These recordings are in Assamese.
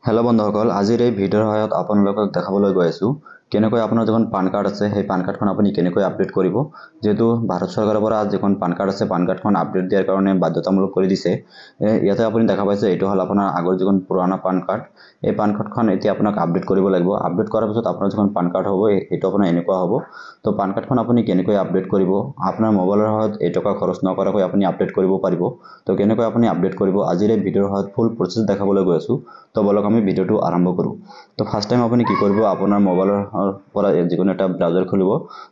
হেল্ল' বন্ধুসকল, আজিৰ এই ভিডিঅ'ৰ সহায়ত আপোনালোকক দেখাবলৈ গৈ আছোঁ কেনেকৈ আপোনাৰ যখন পান কাৰ্ড আছে সেই পান কাৰ্ডখন আপুনি কেনেকৈ আপডেট কৰিব। যেহেতু ভাৰত চৰকাৰৰ পৰা যখন পান কাৰ্ড আছে পান কাৰ্ডখন আপডেট দিয়াৰ কাৰণে বাধ্যতামূলক কৰি দিছে। ইয়াতে আপুনি দেখা পাইছে এইটো হ'ল আপোনাৰ আগৰ যখন পুৰণা পান কাৰ্ড। এই পান কাৰ্ডখন এতিয়া আপোনাক আপডেট কৰিব লাগিব। আপডেট কৰাৰ পিছত আপোনাৰ যখন পান কাৰ্ড হ'ব এইটো আপোনাৰ এনেকুৱা হ'ব। তো পান কাৰ্ডখন আপুনি কেনেকৈ আপডেট কৰিব, আপোনাৰ মোবাইলৰ সহায়ত টকা খৰচ নকৰাকৈ আপুনি আপডেট কৰিব পাৰিব। তো কেনেকৈ আপুনি আপডেট কৰিব আজিৰ এই ভিডিঅ'ৰ সহায়ত ফুল প্ৰচেছ দেখাবলৈ গৈ আছোঁ। তো বলক আমি ভিডিঅ'টো আৰম্ভ কৰোঁ। তো ফাৰ্ষ্ট টাইম আপুনি কি কৰিব, আপোনাৰ মোবাইলৰ পৰা যিকোনো এটা ব্ৰাউজাৰ খুলিব।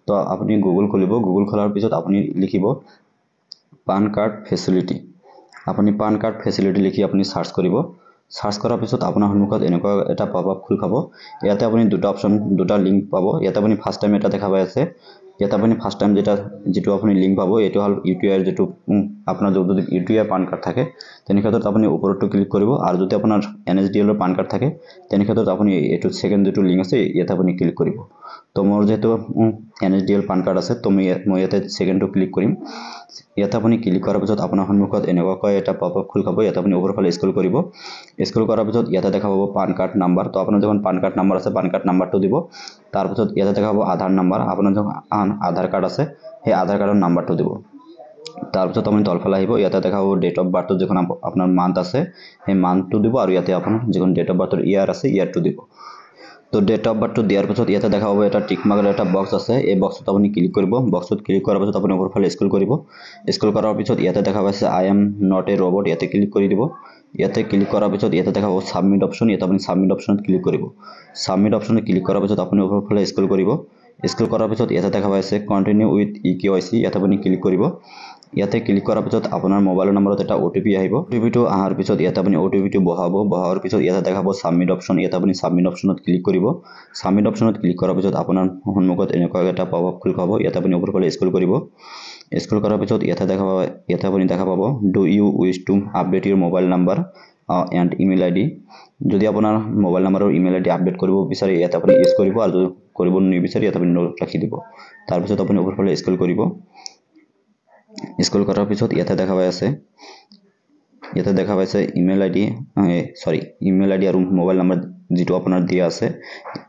তো আপুনি গুগল খুলিব। গুগল খোলাৰ পিছত আপুনি লিখিব পান কাৰ্ড ফেচিলিটি। আপুনি পান কাৰ্ড ফেচিলিটি লিখি আপুনি সাৰ্চ কৰিব। সাৰ্চ কৰাৰ পিছত আপোনাৰ সন্মুখত এনেকুৱা এটা পপআপ খোল খাব। ইয়াতে আপুনি দুটা লিংক পাব। ইয়াতে আপুনি ফাৰ্ষ্ট টাইম এটা দেখা পাই আছে। ইয়াতে আপুনি ফাৰ্ষ্ট টাইম যিটো আপুনি লিংক পাব এইটো হ'ল UTI যিটো আপোনাৰ যদি UTI পান কাৰ্ড থাকে তেনে ক্ষেত্ৰত আপুনি ওপৰতো ক্লিক কৰিব, আৰু যদি আপোনাৰ NSDL পান কাৰ্ড থাকে তেনে ক্ষেত্ৰত আপুনি এইটো সেকেন্ড যিটো লিংক আছে ইয়াতে আপুনি ক্লিক কৰিব। তো মোৰ যেহেতু NSDL পান কাৰ্ড আছে তো মই ইয়াতে সেকেন্ডটো ক্লিক কৰিম। ইয়াতে আপুনি ক্লিক কৰাৰ পিছত আপোনাৰ সন্মুখত এনেকুৱাকৈ এটা পপআপ খোল খাব। ইয়াতে আপুনি ওপৰৰ ফালে স্ক্ৰল কৰিব। স্ক্ৰল কৰাৰ পিছত ইয়াতে দেখা পাব পান কাৰ্ড নাম্বাৰ। তো আপোনাৰ যখন পান কাৰ্ড নাম্বাৰ আছে পান কাৰ্ড নাম্বাৰটো দিব। তাৰপিছত ইয়াতে দেখা পাব আধাৰ নাম্বাৰ। আপোনাৰ যখন আধাৰ কাৰ্ড আছে সেই আধাৰ কাৰ্ডৰ নাম্বাৰটো দিব। তাৰপিছত আপুনি তলফালে আহিব। ইয়াতে দেখা পাব ডেট অফ বাৰ্থ যখন আপোনাৰ মান্থ আছে সেই মান্থটো দিব, আৰু ইয়াতে আপোনাৰ যখন ডেট অফ বাৰ্থৰ ইয়াৰ আছে ইয়াৰটো দিব। তো ডেট অফ বাৰ্থটো দিয়াৰ পিছত ইয়াতে দেখা পাব এটা টিক মাৰ্কৰ এটা বক্স আছে। এই বক্সত আপুনি ক্লিক কৰিব। বক্সত ক্লিক কৰাৰ পিছত আপুনি ওপৰৰ ফালে স্ক্ৰল কৰিব। স্ক্ৰল কৰাৰ পিছত ইয়াতে দেখা পাইছে I am not a robot, ইয়াতে ক্লিক কৰি দিব। ইয়াতে ক্লিক কৰাৰ পিছত ইয়াতে দেখা পাব সাবমিট অপশ্যন। ইয়াতে আপুনি সাবমিট অপশ্যনত ক্লিক কৰিব। সাবমিট অপশ্যনত ক্লিক কৰাৰ পিছত আপুনি ওপৰৰ ফালে স্ক্ৰল কৰিব। স্ক্ৰল কৰাৰ পিছত ইয়াতে দেখা পাইছে কণ্টিনিউ উইথ eKYC, ইয়াতে আপুনি ক্লিক কৰিব। ইয়াতে ক্লিক কৰাৰ পিছত আপোনাৰ মোবাইল নম্বৰত এটা OTP আহিব। OTPটো অহাৰ পিছত ইয়াতে আপুনি OTPটো বহাবৰ পিছত ইয়াতে দেখাব সাবমিট অপশ্যন। ইয়াতে আপুনি সাবমিট অপশ্যনত ক্লিক কৰিব। সাবমিট অপশ্যনত ক্লিক কৰাৰ পিছত আপোনাৰ সন্মুখত এনেকুৱা এটা পপআপ খোল খাব। ইয়াতে আপুনি ওপৰৰ ফালে স্ক্ৰল কৰিব। স্ক্ৰল কৰাৰ পিছত ইয়াতে আপুনি দেখা পাব do you wish to update your mobile number and email ID। যদি আপোনাৰ মোবাইল নাম্বাৰ আৰু ইমেইল ID আপডেট কৰিব বিচাৰে ইয়াতে আপুনি ইউজ কৰিব, আৰু যদি কৰিব নিবিচাৰে ইয়াতে আপুনি নোট ৰাখি দিব। তাৰপিছত আপুনি ওপৰৰ ফালে স্ক্ৰল কৰিব। স্ক্ৰল কৰাৰ পিছত ইয়াতে দেখা পাইছে ইমেইল ID আৰু মোবাইল নাম্বাৰ যিটো আপোনাৰ দিয়া আছে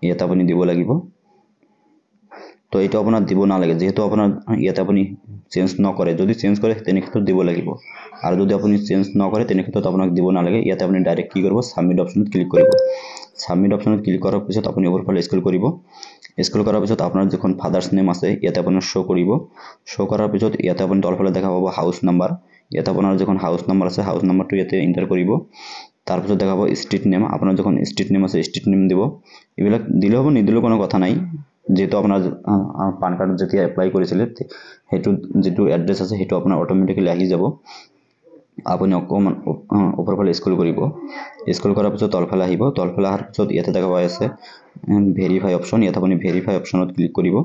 ইয়াতে আপুনি দিব লাগিব। তো এইটো আপোনাৰ দিব নালাগে, যেহেতু আপোনাৰ ইয়াতে আপুনি চেঞ্জ নকৰে। যদি চেঞ্জ কৰে তেনে ক্ষেত্ৰত দিব লাগিব, আৰু যদি আপুনি চেঞ্জ নকৰে তেনে ক্ষেত্ৰত আপোনাক দিব নালাগে। ইয়াতে আপুনি ডাইৰেক্ট কি কৰিব, সাবমিট অপশ্যনত ক্লিক কৰিব। সাবমিট অপশ্যনত ক্লিক কৰাৰ পিছত আপুনি ওপৰৰ ফালে স্ক্ৰল কৰিব। স্ক্ৰল কৰাৰ পিছত আপোনাৰ যিখন ফাদাৰ্ছ নেম আছে ইয়াতে আপোনাৰ শ্ব' কৰিব। শ্ব' কৰাৰ পিছত ইয়াতে আপুনি তলফালে দেখা পাব হাউচ নাম্বাৰ। ইয়াতে আপোনাৰ যিখন হাউচ নাম্বাৰ আছে হাউচ নাম্বাৰটো ইয়াতে এণ্টাৰ কৰিব। তাৰপিছত দেখা পাব ষ্ট্ৰীট নেম। আপোনাৰ যিখন ষ্ট্ৰীট নেম আছে ষ্ট্ৰীট নেম দিব। এইবিলাক দিলেও হ'ব নিদিলেও কোনো কথা নাই, যেহেতু আপোনাৰ পান কাৰ্ড যেতিয়া এপ্লাই কৰিছিলে সেইটো যিটো এড্ৰেছ আছে সেইটো আপোনাৰ অট'মেটিকেলি আহি যাব। আপুনি অকণমান ওপৰৰ ফালে স্ক্ৰল কৰিব। স্ক্ৰল কৰাৰ পিছত তলফালে আহিব। তলফালে অহাৰ পিছত ইয়াতে দেখা পাই আছে ভেৰিফাই অপশ্যন। ইয়াতে আপুনি ভেৰিফাই অপশ্যনত ক্লিক কৰিব।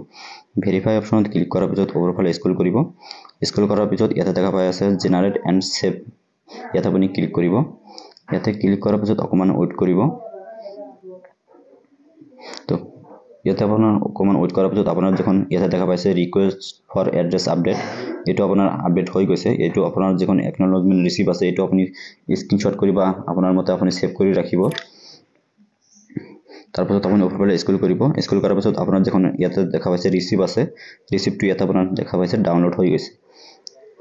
ভেৰিফাই অপশ্যনত ক্লিক কৰাৰ পিছত ওপৰৰ ফালে স্ক্ৰল কৰিব। স্ক্ৰল কৰাৰ পিছত ইয়াতে দেখা পাই আছে জেনাৰেট এণ্ড ছেভ, ইয়াতে আপুনি ক্লিক কৰিব। ইয়াতে ক্লিক কৰাৰ পিছত অকণমান ৱেইট কৰিব। তো ইয়াতে আপোনাৰ অকণমান ৱেইট কৰাৰ পিছত আপোনাৰ যখন ইয়াতে দেখা পাইছে ৰিকুৱেষ্ট ফৰ এড্ৰেছ আপডেট, এইটো আপোনাৰ আপডেট হৈ গৈছে। এইটো আপোনাৰ যিখন একনলেজমেণ্ট ৰিচিভ আছে এইটো আপুনি স্ক্ৰীনশ্বট কৰি বা আপোনাৰ মতে আপুনি ছেভ কৰি ৰাখিব। তাৰপিছত আপুনি ওপৰৰ ফালে স্ক্ৰল কৰিব। স্ক্ৰল কৰাৰ পিছত আপোনাৰ যিখন ইয়াতে দেখা পাইছে ৰিচিভ আছে, ৰিচিভটো ইয়াতে আপোনাৰ দেখা পাইছে ডাউনলোড হৈ গৈছে।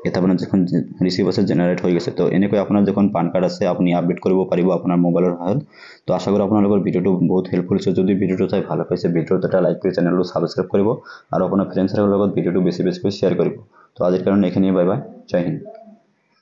ইয়াতে আপোনাৰ যিখন ৰিচিভ আছে জেনাৰেট হৈ গৈছে। তো এনেকৈ আপোনাৰ যিখন পান কাৰ্ড আছে আপুনি আপডেট কৰিব পাৰিব আপোনাৰ মোবাইলৰ সহায়ত। তো আশা কৰোঁ আপোনালোকৰ ভিডিঅ'টো বহুত হেল্পফুল হৈছে। যদি ভিডিঅ'টো চাই ভাল পাইছে ভিডিঅ'টো এটা লাইক কৰি চেনেলটো ছাবস্ক্ৰাইব কৰিব, আৰু আপোনাৰ ফ্ৰেণ্ডছৰ লগত ভিডিঅ'টো বেছিকৈ শ্বেয়াৰ কৰিব। তো আজিৰ কাৰণে এইখিনিয়ে, বাই বাই, জয় হিন্দ।